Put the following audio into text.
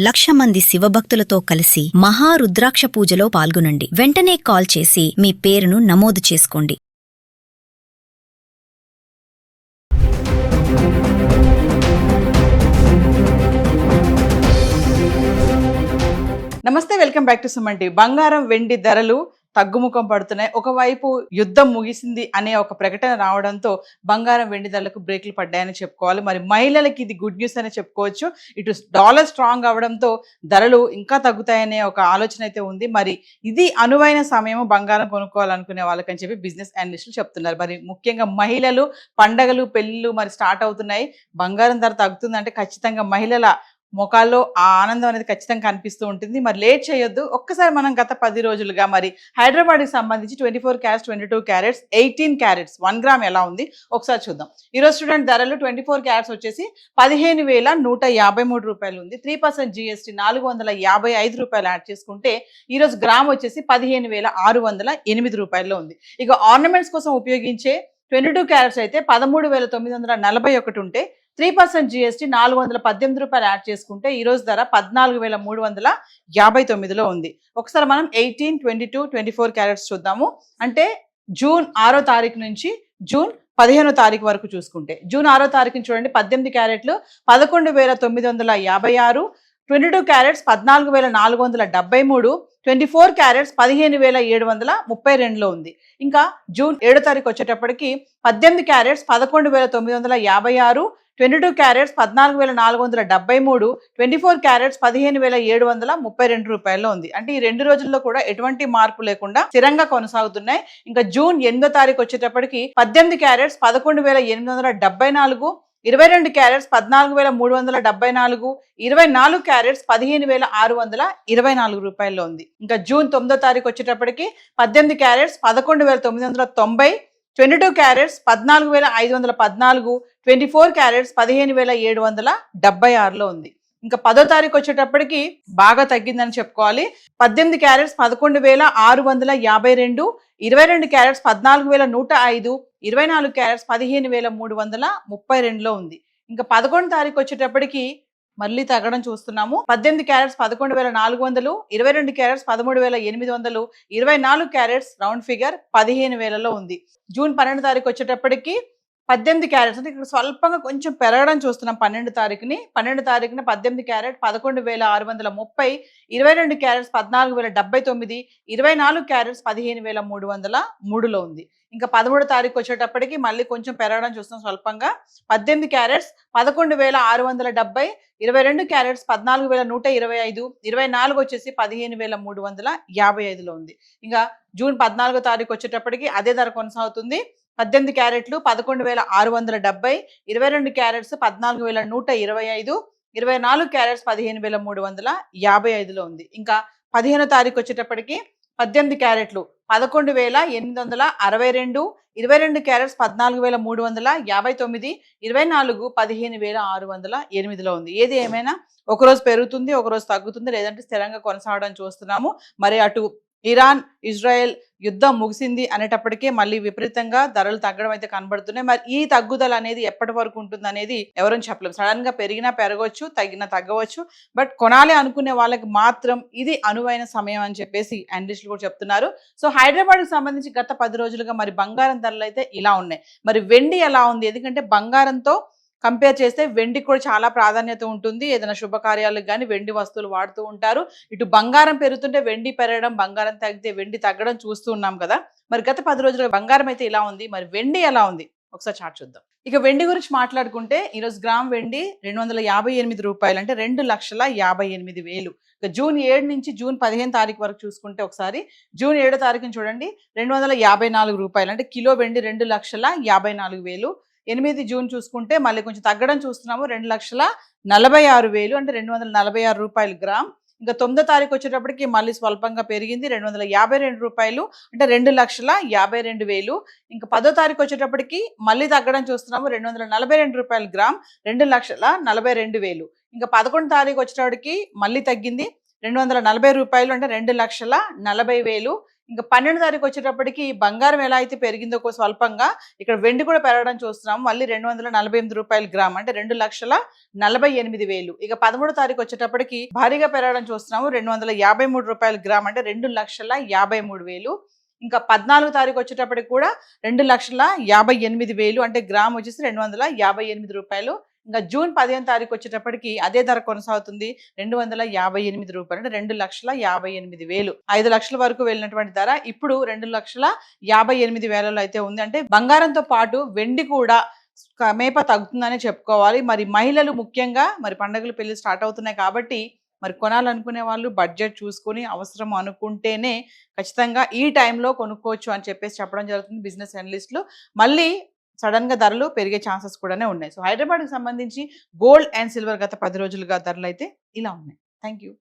1,00,000 మంది శివభక్తులతో కలిసి మహారుద్రాక్ష పూజలో పాల్గొనండి. వెంటనే కాల్ చేసి మీ పేరును నమోదు చేసుకోండి. నమస్తే, welcome back to Suman TV. బంగారం వెండి ధరలు తగ్గుముఖం పడుతున్నాయి. ఒకవైపు యుద్ధం ముగిసింది అనే ఒక ప్రకటన రావడంతో బంగారం వెండి ధరలకు బ్రేకులు పడ్డాయని చెప్పుకోవాలి. మరి మహిళలకి ఇది గుడ్ న్యూస్ అనే చెప్పుకోవచ్చు. ఇటు డాలర్ స్ట్రాంగ్ అవడంతో ధరలు ఇంకా తగ్గుతాయనే ఒక ఆలోచన అయితే ఉంది. మరి ఇది అనువైన సమయం బంగారం కొనుక్కోవాలనుకునే వాళ్ళకని చెప్పి బిజినెస్ అనలిస్టులు చెప్తున్నారు. మరి ముఖ్యంగా మహిళలు, పండగలు, పెళ్లిళ్ళు మరి స్టార్ట్ అవుతున్నాయి. బంగారం ధర తగ్గుతుందంటే ఖచ్చితంగా మహిళల మొఖాల్లో ఆ ఆనందం అనేది ఖచ్చితంగా కనిపిస్తూ ఉంటుంది. మరి లేట్ చేయొద్దు. ఒక్కసారి మనం గత 10 రోజులుగా మరి హైదరాబాద్కి సంబంధించి 24 క్యారెట్స్, 22 క్యారెట్స్, 18 క్యారెట్స్ 1 గ్రామ్ ఎలా ఉంది ఒకసారి చూద్దాం. ఈరోజు స్టూడెంట్ ధరలు 24 క్యారెట్స్ వచ్చేసి 15,153 రూపాయలు ఉంది. 3% GST 455 రూపాయలు యాడ్ చేసుకుంటే ఈరోజు గ్రామ్ వచ్చేసి 15,608 రూపాయల్లో ఉంది. ఇక ఆర్నమెంట్స్ కోసం ఉపయోగించే 22 క్యారెట్స్ అయితే 13,941 ఉంటే 3% GST 418 రూపాయలు యాడ్ చేసుకుంటే ఈరోజు ధర 14,359లో ఉంది. ఒకసారి మనం 18, 22, 24 క్యారెట్స్ చూద్దాము. అంటే జూన్ 6వ తారీఖు నుంచి జూన్ 15వ తారీఖు వరకు చూసుకుంటే జూన్ 6వ తారీఖుని చూడండి, 18 క్యారెట్లు 11,956, 22 క్యారెట్స్ 14,473, 24 క్యారెట్స్ 15,732లో ఉంది. ఇంకా జూన్ 7వ తారీఖు వచ్చేటప్పటికి 18 క్యారెట్స్ 11,956, 22 క్యారెట్స్ 14,473, 24 క్యారెట్స్ 15,732 రూపాయల్లో ఉంది. అంటే ఈ 2 రోజుల్లో కూడా ఎటువంటి మార్పు లేకుండా స్థిరంగా కొనసాగుతున్నాయి. ఇంకా జూన్ 8వ తారీఖు వచ్చేటప్పటికి 18 క్యారెట్స్ 11,874, 22 క్యారెట్స్ 14,374, 24 క్యారెట్స్ 15,624 రూపాయల్లో ఉంది. ఇంకా జూన్ 9వ తారీఖు వచ్చేటప్పటికి 18 క్యారెట్స్ 11,990, 22 క్యారెట్స్ 14,514, 24 క్యారెట్స్ 15,776లో ఉంది. ఇంకా 10వ తారీఖు వచ్చేటప్పటికి బాగా తగ్గిందని చెప్పుకోవాలి. 18 క్యారెట్స్ 11,652, 22 క్యారెట్స్ 14,105, 24 క్యారెట్స్ 15,332లో ఉంది. ఇంకా 11వ తారీఖు వచ్చేటప్పటికి మళ్ళీ తగ్గడం చూస్తున్నాము. 18 carats 11,400, 22 carats 13,800, 24 carats round figure 15,000లో ఉంది. జూన్ 12 తారీఖు వచ్చేటప్పటికి 18 క్యారెట్స్ అంటే ఇక్కడ స్వల్పంగా కొంచెం పెరగడం చూస్తున్నాం. 12 తారీఖున 18 క్యారెట్ 11,630, 22 క్యారెట్స్ 14,079, 24 క్యారెట్స్ 15,303లో ఉంది. ఇంకా 13 తారీఖు వచ్చేటప్పటికి మళ్ళీ కొంచెం పెరగడం చూస్తున్నాం స్వల్పంగా. 18 క్యారెట్స్ 11,670, 22 క్యారెట్స్ 14,125, 24 వచ్చేసి 15,355లో ఉంది. ఇంకా జూన్ 14వ తారీఖు వచ్చేటప్పటికి అదే ధర కొనసాగుతుంది. 18 క్యారెట్లు 11,670, 22 క్యారెట్స్ 14,125, 24 క్యారెట్స్ 15,355లో ఉంది. ఇంకా 15వ తారీఖు వచ్చేటప్పటికి 18 క్యారెట్లు 11,862, 22 క్యారెట్స్ 14,359, 24 15,608లో ఉంది. ఏది ఏమైనా ఒకరోజు పెరుగుతుంది, ఒకరోజు తగ్గుతుంది, లేదంటే స్థిరంగా కొనసాగడం చూస్తున్నాము. మరి అటు ఇరాన్, ఇజ్రాయెల్ యుద్ధం ముగిసింది అనేటప్పటికే మళ్ళీ విపరీతంగా ధరలు తగ్గడం అయితే కనబడుతున్నాయి. మరి ఈ తగ్గుదల అనేది ఎప్పటి వరకు ఉంటుంది అనేది ఎవరూ చెప్పలేము. సడన్ గా పెరిగినా పెరగవచ్చు, తగ్గినా తగ్గవచ్చు. బట్ కొనాలి అనుకునే వాళ్ళకి మాత్రం ఇది అనువైన సమయం అని చెప్పేసి అనలిస్టులు కూడా చెప్తున్నారు. సో హైదరాబాద్కి సంబంధించి గత 10 రోజులుగా మరి బంగారం ధరలు అయితే ఇలా ఉన్నాయి. మరి వెండి ఎలా ఉంది? ఎందుకంటే బంగారంతో కంపేర్ చేస్తే వెండికి కూడా చాలా ప్రాధాన్యత ఉంటుంది. ఏదైనా శుభకార్యాలకు కానీ వెండి వస్తువులు వాడుతూ ఉంటారు. ఇటు బంగారం పెరుగుతుంటే వెండి పెరగడం, బంగారం తగ్గితే వెండి తగ్గడం చూస్తూ ఉన్నాం కదా. మరి గత 10 రోజులుగా బంగారం అయితే ఇలా ఉంది. మరి వెండి ఎలా ఉంది ఒకసారి చార్ట్ చూద్దాం. ఇక వెండి గురించి మాట్లాడుకుంటే ఈరోజు గ్రామ్ వెండి 258 రూపాయలు, అంటే 2,58,000. ఇక జూన్ 7 నుంచి జూన్ 15 తారీఖు వరకు చూసుకుంటే ఒకసారి జూన్ 7వ తారీఖుని చూడండి, 254 రూపాయలు, అంటే కిలో వెండి 2,54,000. 8 జూన్ చూసుకుంటే మళ్ళీ కొంచెం తగ్గడం చూస్తున్నాము, 2,46,000, అంటే 246 రూపాయలు గ్రామ్. ఇంకా 9వ తారీఖు వచ్చేటప్పటికి మళ్ళీ స్వల్పంగా పెరిగింది, 252 రూపాయలు, అంటే 2,52,000. ఇంకా 10వ తారీఖు వచ్చేటప్పటికి మళ్ళీ తగ్గడం చూస్తున్నాము, 242 రూపాయలు గ్రామ్, 2,42,000. ఇంకా 11వ తారీఖు వచ్చేటప్పటికి మళ్ళీ తగ్గింది, 240 రూపాయలు, అంటే 2,40,000. ఇంకా 12 తారీఖు వచ్చేటప్పటికి బంగారం ఎలా అయితే పెరిగిందో స్వల్పంగా ఇక్కడ వెండి కూడా పెరగడం చూస్తున్నాం. మళ్ళీ 248 రూపాయలు గ్రామ్, అంటే 2,48,000. ఇక 13 తారీఖు వచ్చేటప్పటికి భారీగా పెరగడం చూస్తున్నాము. 253 రూపాయలు గ్రామ్, అంటే 2,53,000. ఇంకా 14 తారీఖు వచ్చేటప్పటికి కూడా 2,58,000, అంటే గ్రామ్ వచ్చేసి 258 రూపాయలు. ఇంకా జూన్ 15 తారీఖు వచ్చేటప్పటికి అదే ధర కొనసాగుతుంది, 258 రూపాయలు, అంటే 2,58,000. 5 లక్షల వరకు వెళ్ళినటువంటి ధర ఇప్పుడు 2,58,000 అయితే ఉంది. అంటే బంగారంతో పాటు వెండి కూడా మేప తగ్గుతుందని చెప్పుకోవాలి. మరి మహిళలు ముఖ్యంగా మరి పండుగలు పెళ్లి స్టార్ట్ అవుతున్నాయి కాబట్టి మరి కొనాలనుకునే వాళ్ళు బడ్జెట్ చూసుకొని అవసరం అనుకుంటేనే ఖచ్చితంగా ఈ టైంలో కొనుక్కోవచ్చు అని చెప్పేసి చెప్పడం జరుగుతుంది బిజినెస్ అనలిస్టులు. మళ్ళీ సడన్ గా ధరలు పెరిగే ఛాన్సెస్ కూడానే ఉన్నాయి. సో హైదరాబాద్కి సంబంధించి గోల్డ్ అండ్ సిల్వర్ గత 10 రోజులుగా ధరలు అయితే ఇలా ఉన్నాయి. Thank you.